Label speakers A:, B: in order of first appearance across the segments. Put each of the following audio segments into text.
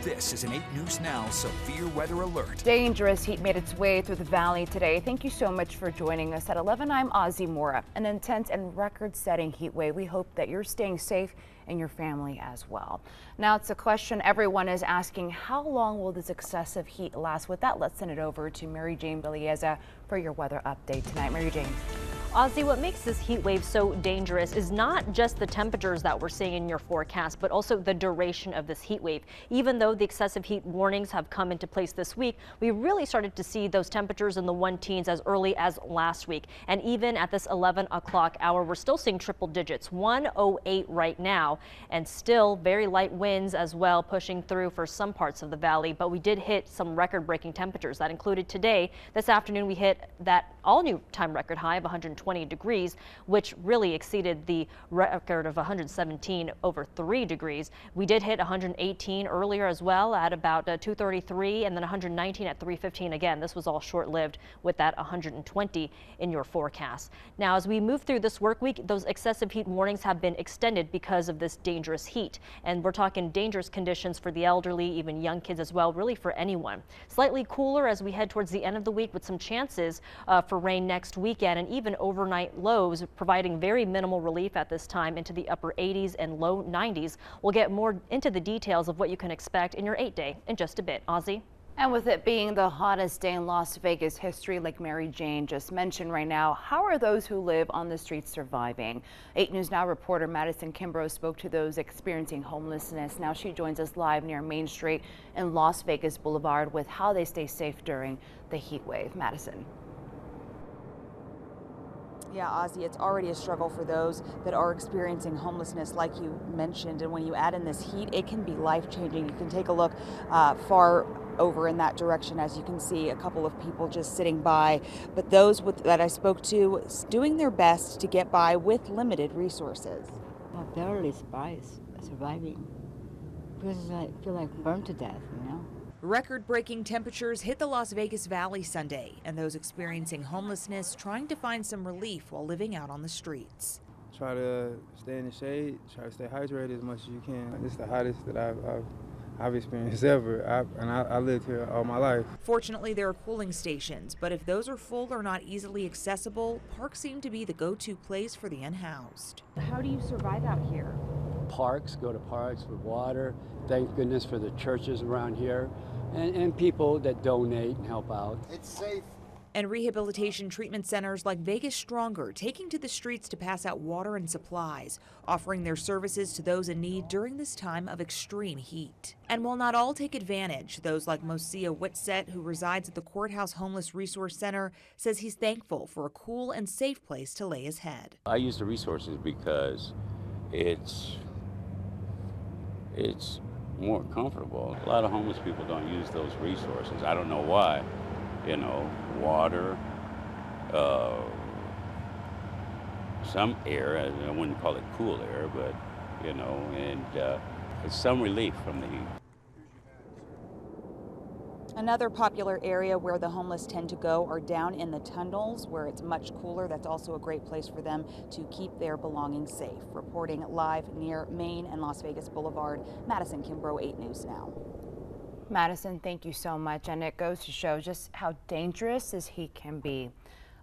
A: This is an 8 News Now severe weather alert.
B: Dangerous heat made its way through the valley today. Thank you so much for joining us. At 11, I'm Ozzy Mora. An intense and record-setting heat wave. We hope that you're staying safe and your family as well. Now it's a question everyone is asking: how long will this excessive heat last? With that, let's send it over to Mary Jane Belleza for your weather update tonight. Mary Jane.
C: Ozzy, what makes this heat wave so dangerous is not just the temperatures that we're seeing in your forecast, but also the duration of this heat wave. Even though the excessive heat warnings have come into place this week, we really started to see those temperatures in the 1 teens as early as last week. And even at this 11 o'clock hour, we're still seeing triple digits, 108 right now, and still very light winds as well pushing through for some parts of the valley. But we did hit some record-breaking temperatures. That included today. This afternoon, we hit that all-new time record high of 120 degrees, which really exceeded the record of 117 over 3 degrees. We did hit 118 earlier as well at about 2:33, and then 119 at 3:15. Again, this was all short-lived with that 120 in your forecast. Now, as we move through this work week, those excessive heat warnings have been extended because of this dangerous heat. And we're talking dangerous conditions for the elderly, even young kids as well, really for anyone. Slightly cooler as we head towards the end of the week with some chances for rain next weekend, and even overnight lows providing very minimal relief at this time into the upper 80s and low 90s. We'll get more into the details of what you can expect in your 8-day in just a bit. Ozzy?
B: And with it being the hottest day in Las Vegas history, like Mary Jane just mentioned right now, how are those who live on the streets surviving? 8 News Now reporter Madison Kimbrough spoke to those experiencing homelessness. Now she joins us live near Main Street and Las Vegas Boulevard with how they stay safe during the heat wave. Madison.
D: Yeah, Ozzy, it's already a struggle for those that are experiencing homelessness, like you mentioned. And when you add in this heat, it can be life-changing. You can take a look far over in that direction, as you can see a couple of people just sitting by. But those that I spoke to doing their best to get by with limited resources.
E: I'm barely surviving because I feel like burned to death, you know.
F: Record-breaking temperatures hit the Las Vegas Valley Sunday, and those experiencing homelessness trying to find some relief while living out on the streets.
G: Try to stay in the shade, try to stay hydrated as much as you can. It's the hottest that I've experienced ever, I lived here all my life.
F: Fortunately, there are cooling stations, but if those are full or not easily accessible, parks seem to be the go-to place for the unhoused.
D: How do you survive out here?
H: Parks, go to parks with water. Thank goodness for the churches around here and people that donate and help out.
I: It's safe.
F: And rehabilitation treatment centers like Vegas Stronger taking to the streets to pass out water and supplies, offering their services to those in need during this time of extreme heat. And while not all take advantage, those like Mosia Whitsett, who resides at the Courthouse Homeless Resource Center, says he's thankful for a cool and safe place to lay his head.
J: I use the resources because it's more comfortable. A lot of homeless people don't use those resources. I don't know why. You know, water, some air, I wouldn't call it cool air, but, you know, and it's some relief from the heat.
D: Another popular area where the homeless tend to go are down in the tunnels, where it's much cooler. That's also a great place for them to keep their belongings safe. Reporting live near Main and Las Vegas Boulevard, Madison Kimbrough, 8 News Now.
B: Madison, thank you so much. And it goes to show just how dangerous this heat can be.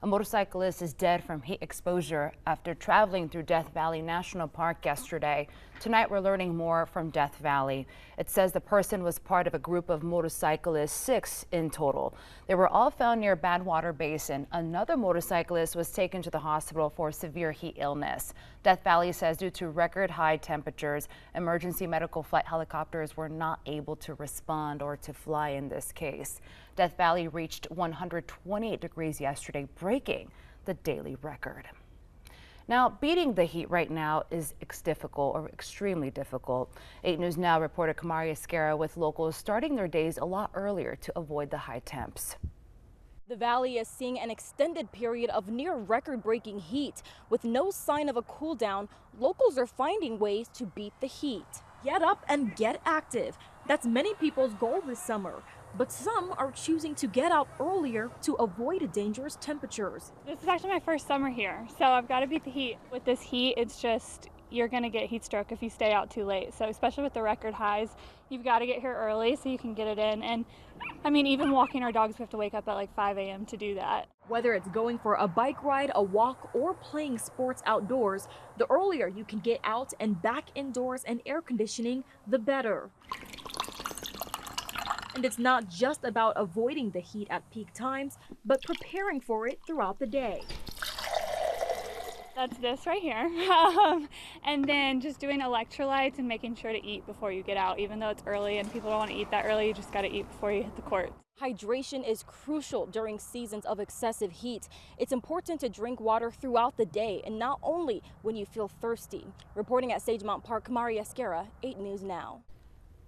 B: A motorcyclist is dead from heat exposure after traveling through Death Valley National Park yesterday. Tonight, we're learning more from Death Valley. It says the person was part of a group of motorcyclists, 6 in total. They were all found near Badwater Basin. Another motorcyclist was taken to the hospital for severe heat illness. Death Valley says due to record high temperatures, emergency medical flight helicopters were not able to respond or to fly in this case. Death Valley reached 128 degrees yesterday, breaking the daily record. Now, beating the heat right now is difficult, or extremely difficult. 8 News Now reporter Kamari Esquera with locals starting their days a lot earlier to avoid the high temps.
K: The valley is seeing an extended period of near record-breaking heat. With no sign of a cool down, locals are finding ways to beat the heat. Get up and get active. That's many people's goal this summer. But some are choosing to get out earlier to avoid dangerous temperatures.
L: This is actually my first summer here, so I've got to beat the heat. With this heat, it's just
I: you're going to get heat stroke if you stay out too late. So especially with the record highs, you've got to get here early so you can get it in. And I mean, even walking our dogs, we have to wake up at like 5 a.m. to do that.
K: Whether it's going for a bike ride, a walk, or playing sports outdoors, the earlier you can get out and back indoors and air conditioning, the better. And it's not just about avoiding the heat at peak times, but preparing for it throughout the day.
I: That's this right here. And then just doing electrolytes and making sure to eat before you get out. Even though it's early and people don't want to eat that early, you just got to eat before you hit the court.
K: Hydration is crucial during seasons of excessive heat. It's important to drink water throughout the day and not only when you feel thirsty. Reporting at Sagemont Park, Kamari Esquera, 8 News Now.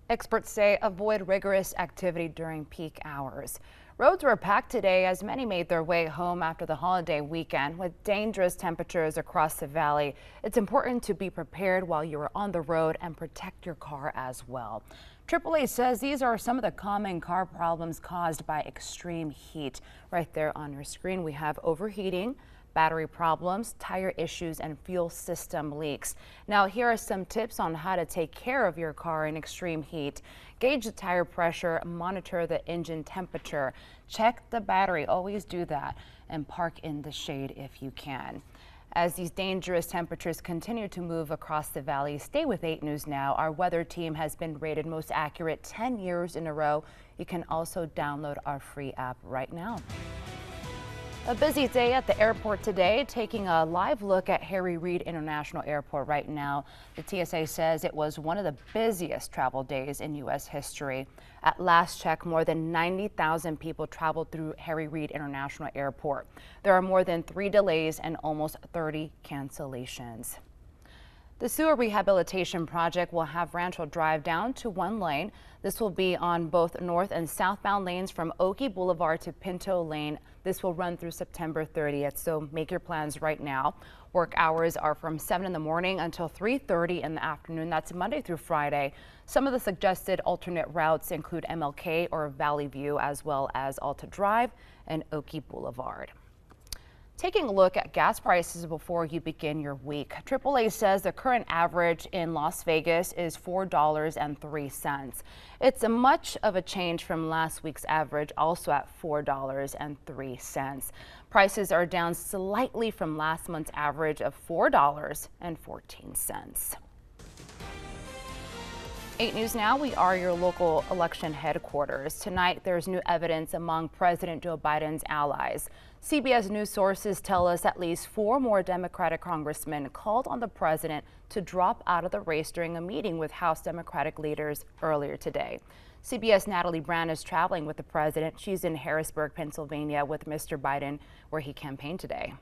B: Experts say avoid rigorous activity during peak hours. Roads were packed today as many made their way home after the holiday weekend. With dangerous temperatures across the valley, it's important to be prepared while you are on the road and protect your car as well. AAA says these are some of the common car problems caused by extreme heat. Right there on your screen, we have overheating, battery problems, tire issues, and fuel system leaks. Now, here are some tips on how to take care of your car in extreme heat. Gauge the tire pressure, monitor the engine temperature, check the battery, always do that, and park in the shade if you can. As these dangerous temperatures continue to move across the valley, stay with 8 News Now. Our weather team has been rated most accurate 10 years in a row. You can also download our free app right now. A busy day at the airport today, taking a live look at Harry Reid International Airport right now. The TSA says it was one of the busiest travel days in U.S. history. At last check, more than 90,000 people traveled through Harry Reid International Airport. There are more than 3 delays and almost 30 cancellations. The sewer rehabilitation project will have Rancho Drive down to 1 lane. This will be on both north and southbound lanes from Oakey Boulevard to Pinto Lane. This will run through September 30th, so make your plans right now. Work hours are from 7 in the morning until 3:30 in the afternoon. That's Monday through Friday. Some of the suggested alternate routes include MLK or Valley View, as well as Alta Drive and Oakey Boulevard. Taking a look at gas prices before you begin your week. AAA says the current average in Las Vegas is $4.03. It's much of a change from last week's average, also at $4.03. Prices are down slightly from last month's average of $4.14. 8 News Now, we are your local election headquarters. Tonight, there's new evidence among President Joe Biden's allies. CBS News sources tell us at least 4 more Democratic congressmen called on the president to drop out of the race during a meeting with House Democratic leaders earlier today. CBS Natalie Brand is traveling with the president. She's in Harrisburg, Pennsylvania with Mr. Biden, where he campaigned today.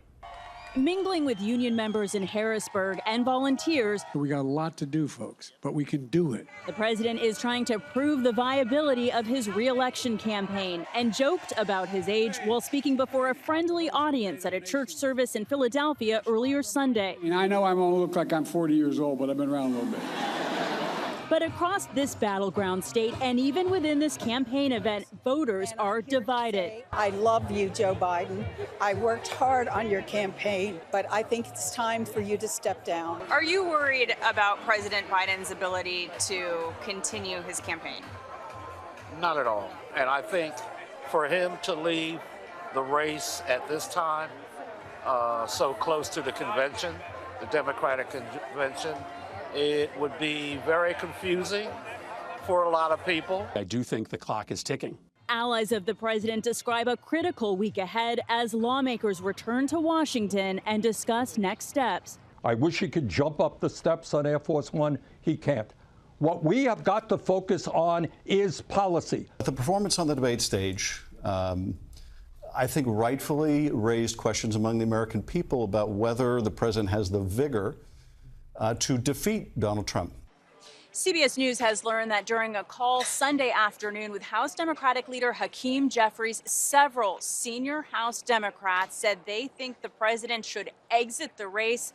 L: Mingling with union members in Harrisburg and volunteers.
M: We got a lot to do, folks, but we can do it.
L: The president is trying to prove the viability of his re-election campaign and joked about his age while speaking before a friendly audience at a church service in Philadelphia earlier Sunday.
M: I know I won't look like I'm 40 years old, but I've been around a little bit.
L: But across this battleground state and even within this campaign event, voters are divided.
N: I love you, Joe Biden. I worked hard on your campaign, but I think it's time for you to step down.
O: Are you worried about President Biden's ability to continue his campaign?
P: Not at all. And I think for him to leave the race at this time, so close to the convention, the Democratic convention, it would be very confusing for a lot of people.
H: I do think the clock is ticking.
L: Allies of the president describe a critical week ahead as lawmakers return to Washington and discuss next steps.
Q: I wish he could jump up the steps on Air Force One. He can't. What we have got to focus on is policy.
R: The performance on the debate stage, I think, rightfully raised questions among the American people about whether the president has the vigor to defeat Donald Trump.
K: CBS News has learned that during a call Sunday afternoon with House Democratic leader Hakeem Jeffries, several senior House Democrats said they think the president should exit the race.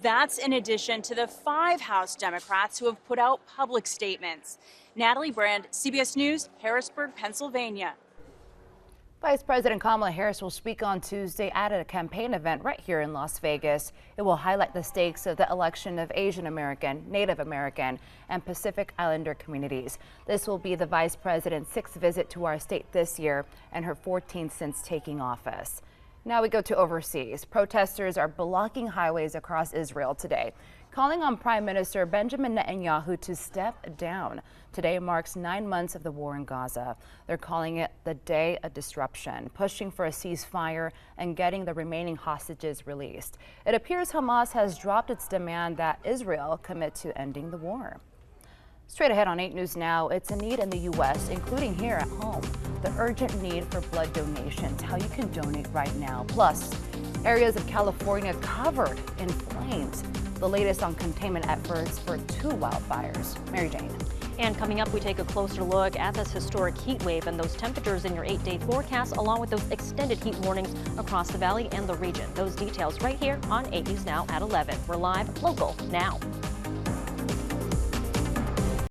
K: That's in addition to the 5 House Democrats who have put out public statements. Natalie Brand, CBS News, Harrisburg, Pennsylvania.
B: Vice President Kamala Harris will speak on Tuesday at a campaign event right here in Las Vegas. It will highlight the stakes of the election of Asian American, Native American, and Pacific Islander communities. This will be the vice president's 6th visit to our state this year and her 14th since taking office. Now we go to overseas. Protesters are blocking highways across Israel today, calling on Prime Minister Benjamin Netanyahu to step down. Today marks 9 months of the war in Gaza. They're calling it the day of disruption, pushing for a ceasefire and getting the remaining hostages released. It appears Hamas has dropped its demand that Israel commit to ending the war. Straight ahead on 8 News Now, it's a need in the U.S., including here at home. The urgent need for blood donations, how you can donate right now. Plus, areas of California covered in flames. The latest on containment efforts for 2 wildfires. Mary Jane.
C: And coming up, we take a closer look at this historic heat wave and those temperatures in your 8-day forecast, along with those extended heat warnings across the valley and the region. Those details right here on 8 News Now at 11. We're live, local, now.